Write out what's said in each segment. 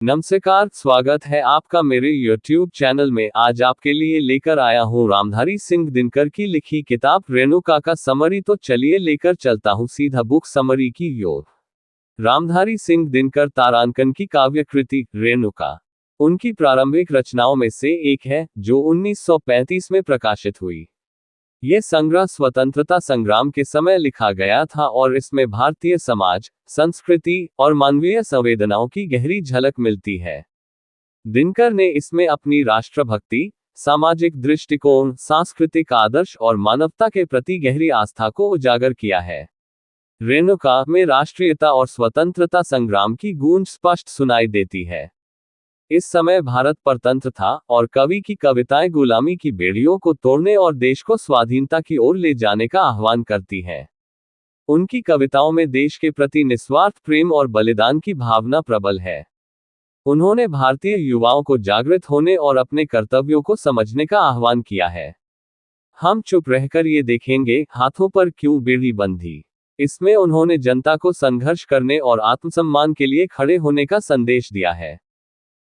नमस्कार, स्वागत है आपका मेरे YouTube चैनल में। आज आपके लिए लेकर आया हूँ रामधारी सिंह दिनकर की लिखी किताब रेणुका का समरी। तो चलिए लेकर चलता हूँ सीधा बुक समरी की ओर। रामधारी सिंह दिनकर तारांकन की काव्य कृति रेणुका उनकी प्रारंभिक रचनाओं में से एक है, जो 1935 में प्रकाशित हुई। ये संग्रह स्वतंत्रता संग्राम के समय लिखा गया था और इसमें भारतीय समाज, संस्कृति और मानवीय संवेदनाओं की गहरी झलक मिलती है। दिनकर ने इसमें अपनी राष्ट्रभक्ति, सामाजिक दृष्टिकोण, सांस्कृतिक आदर्श और मानवता के प्रति गहरी आस्था को उजागर किया है। रेणुका में राष्ट्रीयता और स्वतंत्रता संग्राम की गूंज स्पष्ट सुनाई देती है। इस समय भारत परतंत्र था और कवि की कविताएं गुलामी की बेड़ियों को तोड़ने और देश को स्वाधीनता की ओर ले जाने का आह्वान करती हैं। उनकी कविताओं में देश के प्रति निस्वार्थ प्रेम और बलिदान की भावना प्रबल है। उन्होंने भारतीय युवाओं को जागृत होने और अपने कर्तव्यों को समझने का आह्वान किया है। हम चुप रहकर ये देखेंगे, हाथों पर क्यों बेड़ी बंधी। इसमें उन्होंने जनता को संघर्ष करने और आत्मसम्मान के लिए खड़े होने का संदेश दिया है।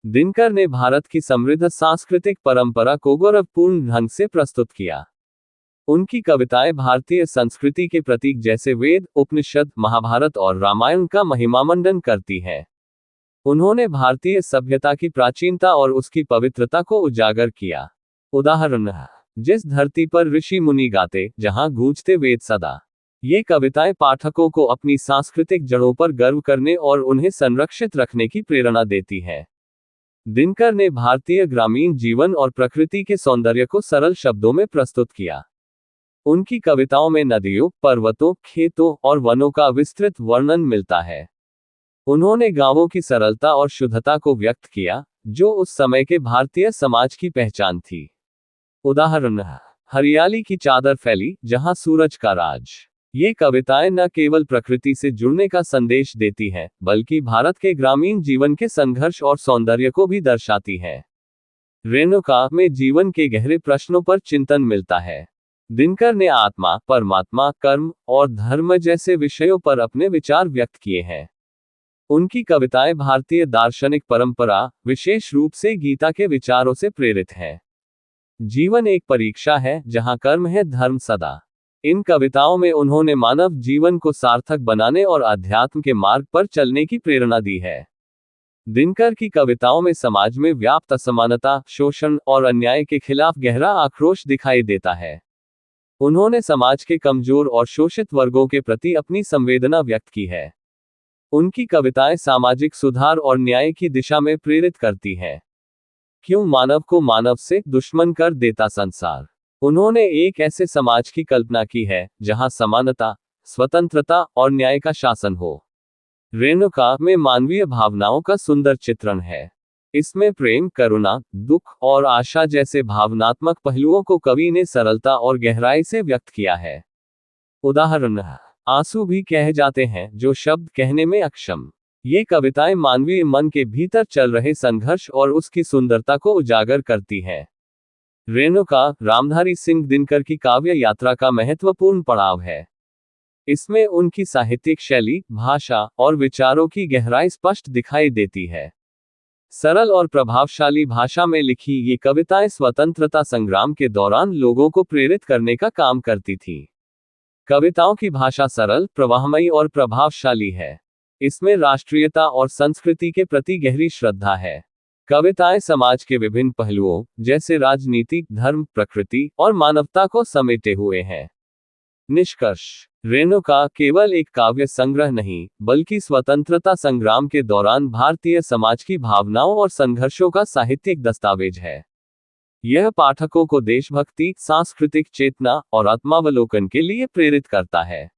दिनकर ने भारत की समृद्ध सांस्कृतिक परंपरा को गौरवपूर्ण ढंग से प्रस्तुत किया। उनकी कविताएं भारतीय संस्कृति के प्रतीक जैसे वेद, उपनिषद, महाभारत और रामायण का महिमामंडन करती हैं। उन्होंने भारतीय सभ्यता की प्राचीनता और उसकी पवित्रता को उजागर किया। उदाहरण, जिस धरती पर ऋषि मुनि गाते, जहां गूंजते वेद सदा। ये कविताएं पाठकों को अपनी सांस्कृतिक जड़ों पर गर्व करने और उन्हें संरक्षित रखने की प्रेरणा देती हैं। दिनकर ने भारतीय ग्रामीण जीवन और प्रकृति के सौंदर्य को सरल शब्दों में प्रस्तुत किया। उनकी कविताओं में नदियों, पर्वतों, खेतों और वनों का विस्तृत वर्णन मिलता है। उन्होंने गांवों की सरलता और शुद्धता को व्यक्त किया, जो उस समय के भारतीय समाज की पहचान थी। उदाहरण, हरियाली की चादर फैली, जहां सूरज का राज। ये कविताएं न केवल प्रकृति से जुड़ने का संदेश देती हैं, बल्कि भारत के ग्रामीण जीवन के संघर्ष और सौंदर्य को भी दर्शाती हैं। रेणुका में जीवन के गहरे प्रश्नों पर चिंतन मिलता है। दिनकर ने आत्मा, परमात्मा, कर्म और धर्म जैसे विषयों पर अपने विचार व्यक्त किए हैं। उनकी कविताएं भारतीय दार्शनिक परंपरा, विशेष रूप से गीता के विचारों से प्रेरित हैं। जीवन एक परीक्षा है, जहां कर्म है, धर्म सदा। इन कविताओं में उन्होंने मानव जीवन को सार्थक बनाने और अध्यात्म के मार्ग पर चलने की प्रेरणा दी है। दिनकर की कविताओं में समाज में व्याप्त असमानता, शोषण और अन्याय के खिलाफ गहरा आक्रोश दिखाई देता है। उन्होंने समाज के कमजोर और शोषित वर्गों के प्रति अपनी संवेदना व्यक्त की है। उनकी कविताएं सामाजिक सुधार और न्याय की दिशा में प्रेरित करती हैं। क्यों मानव को मानव से दुश्मन कर देता संसार। उन्होंने एक ऐसे समाज की कल्पना की है, जहां समानता, स्वतंत्रता और न्याय का शासन हो। रेणुका में मानवीय भावनाओं का सुंदर चित्रण है। इसमें प्रेम, करुणा, दुख और आशा जैसे भावनात्मक पहलुओं को कवि ने सरलता और गहराई से व्यक्त किया है। उदाहरण, आंसू भी कह जाते हैं, जो शब्द कहने में अक्षम। ये कविताएं मानवीय मन के भीतर चल रहे संघर्ष और उसकी सुंदरता को उजागर करती हैं। रेणुका रामधारी सिंह दिनकर की काव्य यात्रा का महत्वपूर्ण पड़ाव है। इसमें उनकी साहित्यिक शैली, भाषा और विचारों की गहराई स्पष्ट दिखाई देती है। सरल और प्रभावशाली भाषा में लिखी ये कविताएं स्वतंत्रता संग्राम के दौरान लोगों को प्रेरित करने का काम करती थीं। कविताओं की भाषा सरल, प्रवाहमयी और प्रभावशाली है। इसमें राष्ट्रीयता और संस्कृति के प्रति गहरी श्रद्धा है। कविताएं समाज के विभिन्न पहलुओं, जैसे राजनीति, धर्म, प्रकृति और मानवता को समेटे हुए हैं। निष्कर्ष, रेणुका केवल एक काव्य संग्रह नहीं, बल्कि स्वतंत्रता संग्राम के दौरान भारतीय समाज की भावनाओं और संघर्षों का साहित्यिक दस्तावेज है। यह पाठकों को देशभक्ति, सांस्कृतिक चेतना और आत्मावलोकन के लिए प्रेरित करता है।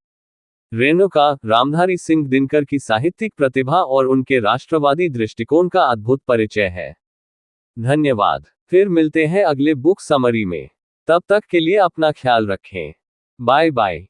रेणुका रामधारी सिंह दिनकर की साहित्यिक प्रतिभा और उनके राष्ट्रवादी दृष्टिकोण का अद्भुत परिचय है। धन्यवाद। फिर मिलते हैं अगले बुक समरी में। तब तक के लिए अपना ख्याल रखें। Bye bye.